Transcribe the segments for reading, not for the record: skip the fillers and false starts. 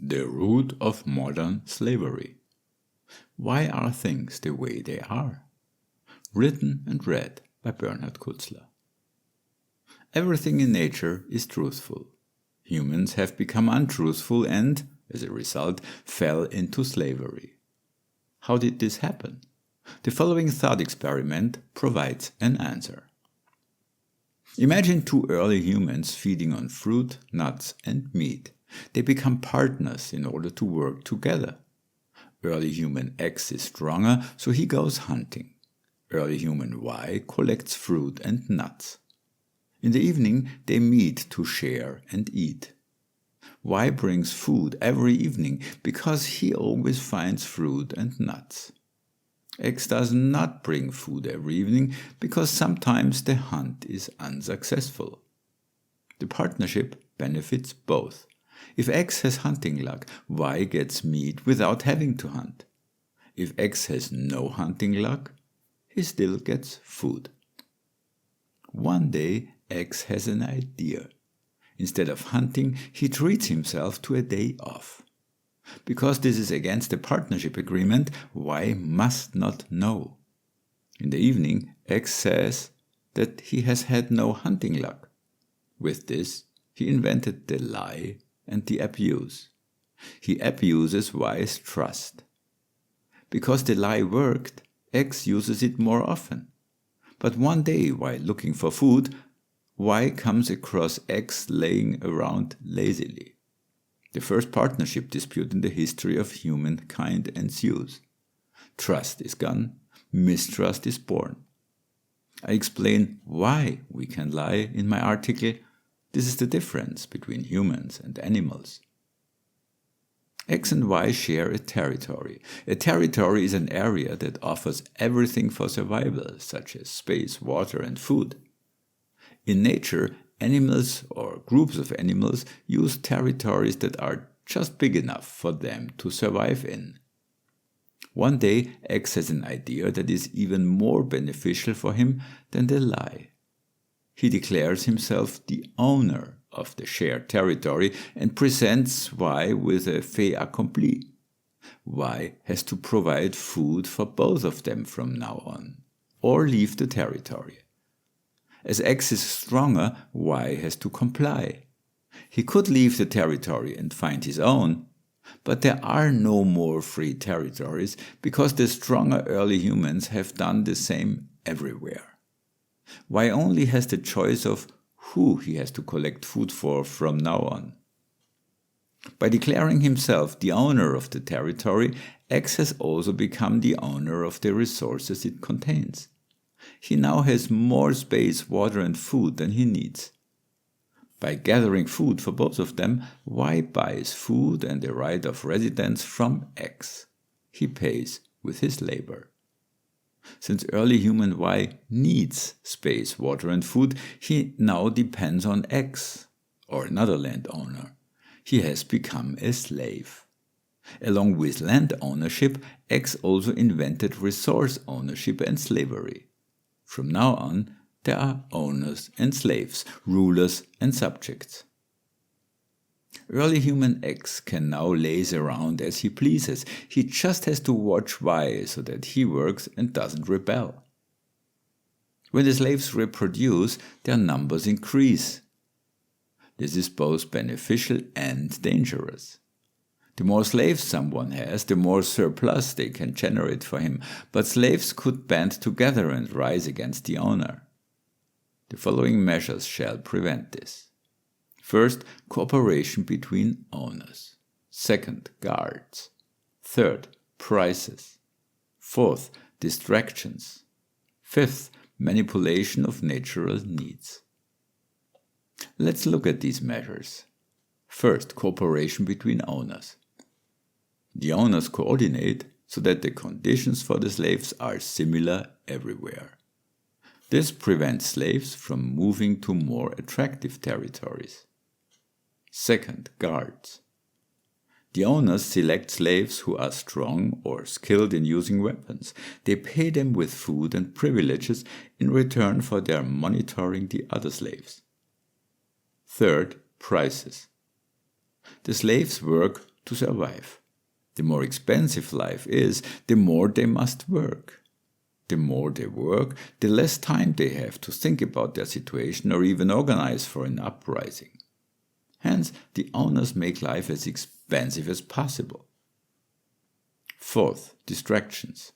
The root of modern slavery. Why are things the way they are? Written and read by Bernhard Kutzler. Everything in nature is truthful. Humans have become untruthful and, as a result, fell into slavery. How did this happen? The following thought experiment provides an answer. Imagine two early humans feeding on fruit, nuts, and meat. They become partners in order to work together. Early human X is stronger, so he goes hunting. Early human Y collects fruit and nuts. In the evening, they meet to share and eat. Y brings food every evening because he always finds fruit and nuts. X does not bring food every evening because sometimes the hunt is unsuccessful. The partnership benefits both. If X has hunting luck, Y gets meat without having to hunt. If X has no hunting luck, he still gets food. One day, X has an idea. Instead of hunting, he treats himself to a day off. Because this is against the partnership agreement, Y must not know. In the evening, X says that he has had no hunting luck. With this, he invented the lie and the abuse. He abuses Y's trust. Because the lie worked, X uses it more often. But one day, while looking for food, Y comes across X laying around lazily. The first partnership dispute in the history of humankind ensues. Trust is gone, mistrust is born. I explain why we can lie in my article. This is the difference between humans and animals. X and Y share a territory. A territory is an area that offers everything for survival, such as space, water, and food. In nature, animals or groups of animals use territories that are just big enough for them to survive in. One day, X has an idea that is even more beneficial for him than the lie. He declares himself the owner of the shared territory and presents Y with a fait accompli. Y has to provide food for both of them from now on, or leave the territory. As X is stronger, Y has to comply. He could leave the territory and find his own, but there are no more free territories because the stronger early humans have done the same everywhere. Y only has the choice of who he has to collect food for from now on. By declaring himself the owner of the territory, X has also become the owner of the resources it contains. He now has more space, water, and food than he needs. By gathering food for both of them, Y buys food and the right of residence from X. He pays with his labor. Since early human Y needs space, water, and food, he now depends on X, or another landowner. He has become a slave. Along with land ownership, X also invented resource ownership and slavery. From now on, there are owners and slaves, rulers and subjects. Early human X can now laze around as he pleases. He just has to watch Y so that he works and doesn't rebel. When the slaves reproduce, their numbers increase. This is both beneficial and dangerous. The more slaves someone has, the more surplus they can generate for him, but slaves could band together and rise against the owner. The following measures shall prevent this. First, cooperation between owners. Second, guards. Third, prices. Fourth, distractions. Fifth, manipulation of natural needs. Let's look at these measures. First, cooperation between owners. The owners coordinate so that the conditions for the slaves are similar everywhere. This prevents slaves from moving to more attractive territories. Second, guards. The owners select slaves who are strong or skilled in using weapons. They pay them with food and privileges in return for their monitoring the other slaves. Third, prices. The slaves work to survive. The more expensive life is, the more they must work. The more they work, the less time they have to think about their situation or even organize for an uprising. Hence, the owners make life as expensive as possible. Fourth, distractions.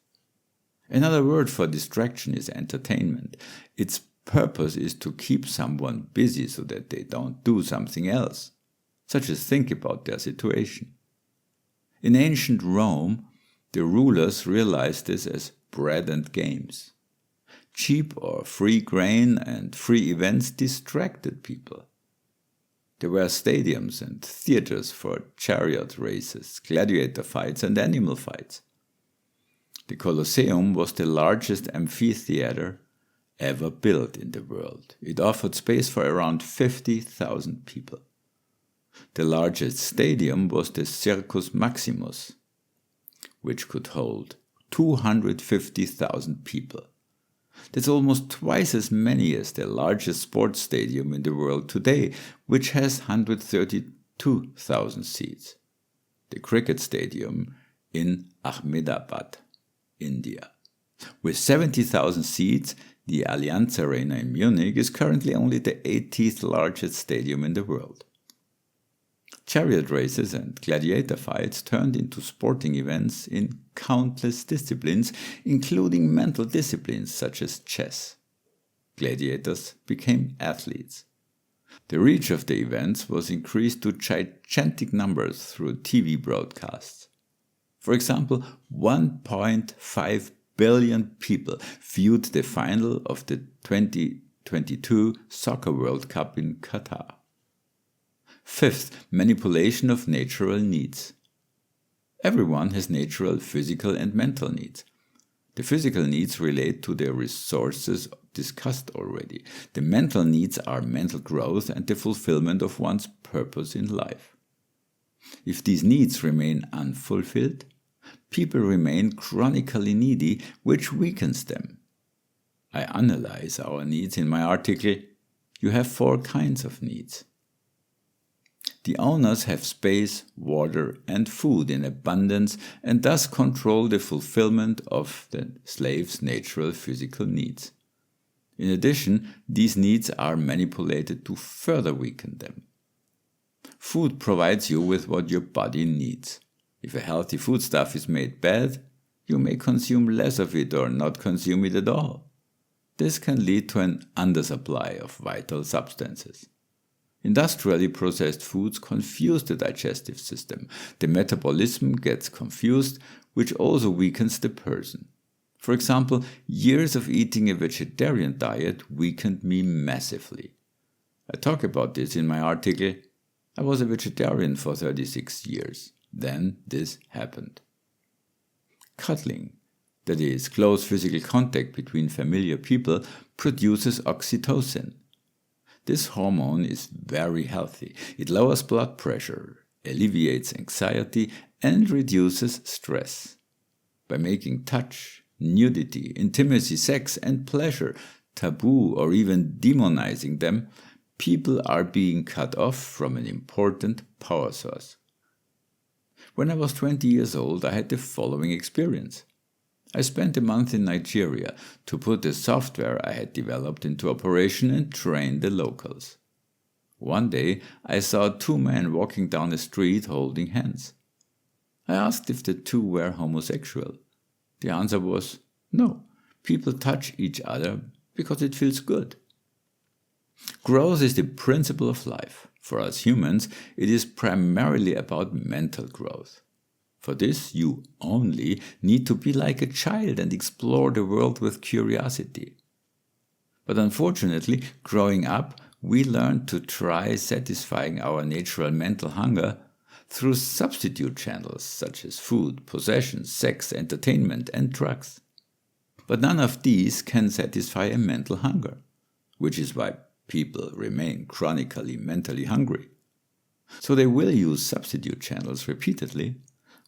Another word for distraction is entertainment. Its purpose is to keep someone busy so that they don't do something else, such as think about their situation. In ancient Rome, the rulers realized this as bread and games. Cheap or free grain and free events distracted people. There were stadiums and theaters for chariot races, gladiator fights, and animal fights. The Colosseum was the largest amphitheater ever built in the world. It offered space for around 50,000 people. The largest stadium was the Circus Maximus, which could hold 250,000 people. That's almost twice as many as the largest sports stadium in the world today, which has 132,000 seats. The cricket stadium in Ahmedabad, India. With 70,000 seats, the Allianz Arena in Munich is currently only the 80th largest stadium in the world. Chariot races and gladiator fights turned into sporting events in countless disciplines, including mental disciplines such as chess. Gladiators became athletes. The reach of the events was increased to gigantic numbers through TV broadcasts. For example, 1.5 billion people viewed the final of the 2022 Soccer World Cup in Qatar. Fifth, manipulation of natural needs. Everyone has natural physical and mental needs. The physical needs relate to the resources discussed already. The mental needs are mental growth and the fulfillment of one's purpose in life. If these needs remain unfulfilled, people remain chronically needy, which weakens them. I analyze our needs in my article, You Have 4 Kinds of Needs. The owners have space, water, and food in abundance and thus control the fulfillment of the slave's natural physical needs. In addition, these needs are manipulated to further weaken them. Food provides you with what your body needs. If a healthy foodstuff is made bad, you may consume less of it or not consume it at all. This can lead to an undersupply of vital substances. Industrially processed foods confuse the digestive system. The metabolism gets confused, which also weakens the person. For example, years of eating a vegetarian diet weakened me massively. I talk about this in my article. I was a vegetarian for 36 years. Then this happened. Cuddling, that is, close physical contact between familiar people, produces oxytocin. This hormone is very healthy. It lowers blood pressure, alleviates anxiety, and reduces stress. By making touch, nudity, intimacy, sex, and pleasure taboo or even demonizing them, people are being cut off from an important power source. When I was 20 years old, I had the following experience. I spent a month in Nigeria to put the software I had developed into operation and train the locals. One day, I saw 2 men walking down the street holding hands. I asked if the 2 were homosexual. The answer was no. People touch each other because it feels good. Growth is the principle of life. For us humans, it is primarily about mental growth. For this, you only need to be like a child and explore the world with curiosity. But unfortunately, growing up, we learn to try satisfying our natural mental hunger through substitute channels such as food, possessions, sex, entertainment, and drugs. But none of these can satisfy a mental hunger, which is why people remain chronically mentally hungry. So they will use substitute channels repeatedly,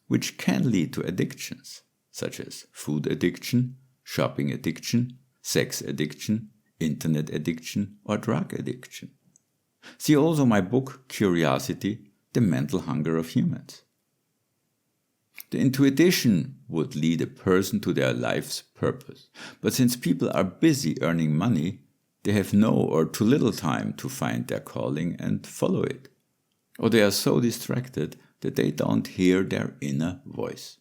which can lead to addictions, such as food addiction, shopping addiction, sex addiction, internet addiction, or drug addiction. See also my book, Curiosity, The Mental Hunger of Humans. The intuition would lead a person to their life's purpose. But since people are busy earning money, they have no or too little time to find their calling and follow it. Or they are so distracted that they don't hear their inner voice.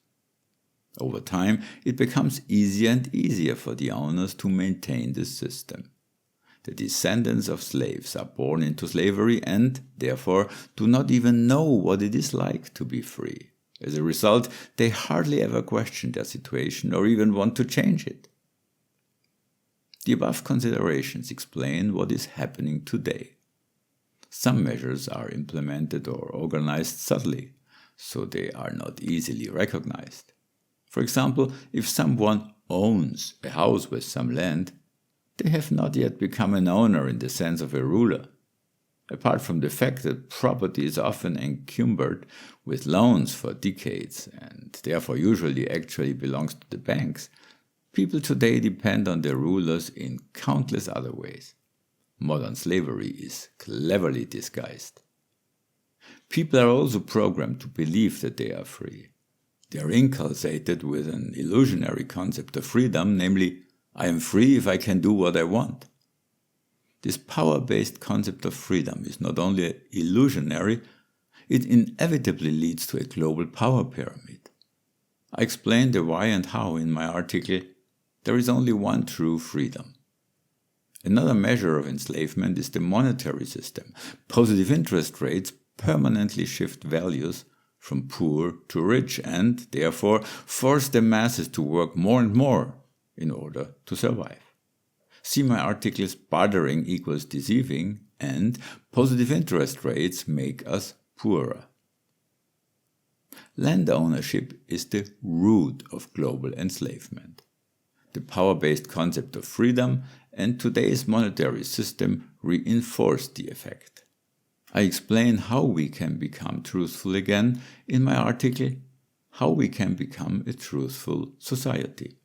Over time, it becomes easier and easier for the owners to maintain this system. The descendants of slaves are born into slavery and, therefore, do not even know what it is like to be free. As a result, they hardly ever question their situation or even want to change it. The above considerations explain what is happening today. Some measures are implemented or organized subtly, so they are not easily recognized. For example, if someone owns a house with some land, they have not yet become an owner in the sense of a ruler. Apart from the fact that property is often encumbered with loans for decades and therefore usually actually belongs to the banks, people today depend on their rulers in countless other ways. Modern slavery is cleverly disguised. People are also programmed to believe that they are free. They are inculcated with an illusionary concept of freedom, namely, I am free if I can do what I want. This power-based concept of freedom is not only illusionary, it inevitably leads to a global power pyramid. I explain the why and how in my article, There is only one true freedom. Another measure of enslavement is the monetary system. Positive interest rates permanently shift values from poor to rich and, therefore, force the masses to work more and more in order to survive. See my articles Bartering equals deceiving and Positive interest rates make us poorer. Land ownership is the root of global enslavement. The power-based concept of freedom and today's monetary system reinforce the effect. I explain how we can become truthful again in my article, How We Can Become a Truthful Society.